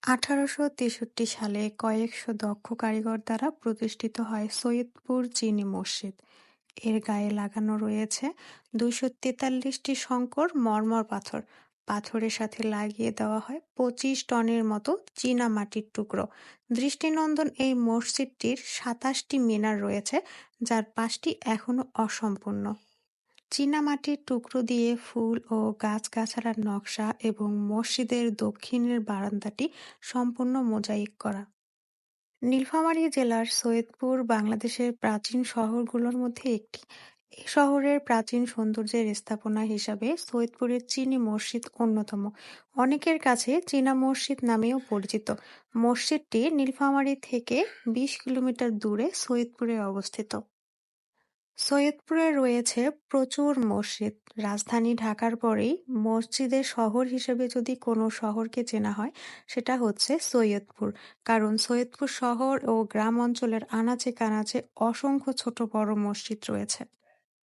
১৮৬৩ সালে কয়েকশো দক্ষ কারিগর দ্বারা প্রতিষ্ঠিত হয় সৈয়দপুর চিনি মসজিদ। এর গায়ে লাগানো রয়েছে ২৪৩টি সংকর মরমর পাথর। পাথরের সাথে লাগিয়ে দেওয়া হয় ২৫ টনের মতো চীনা মাটির টুকরো। দৃষ্টিনন্দন এই মসজিদটির ২৭টি মিনার রয়েছে, যার ৫টি এখনো অসম্পূর্ণ। চীনামাটির টুকরো দিয়ে ফুল ও গাছগাছালার নকশা এবং মসজিদের দক্ষিণের বারান্দাটি সম্পূর্ণ মোজাইক করা। নীলফামারী জেলার সৈয়দপুর বাংলাদেশের প্রাচীন শহরগুলোর মধ্যে একটি। এই শহরের প্রাচীন সৌন্দর্যের স্থাপনা হিসাবে সৈয়দপুরের চীনী মসজিদ অন্যতম। অনেকের কাছে চীনা মসজিদ নামেও পরিচিত। মসজিদটি নীলফামারী থেকে ২০ কিলোমিটার দূরে সৈয়দপুরে অবস্থিত। সৈয়দপুরে রয়েছে প্রচুর মসজিদ। রাজধানী ঢাকার পরেই মসজিদের শহর হিসেবে যদি কোনো শহরকে চেনা হয়, সেটা হচ্ছে সৈয়দপুর। কারণ সৈয়দপুর শহর ও গ্রাম অঞ্চলের আনাচে কানাচে অসংখ্য ছোট বড় মসজিদ রয়েছে।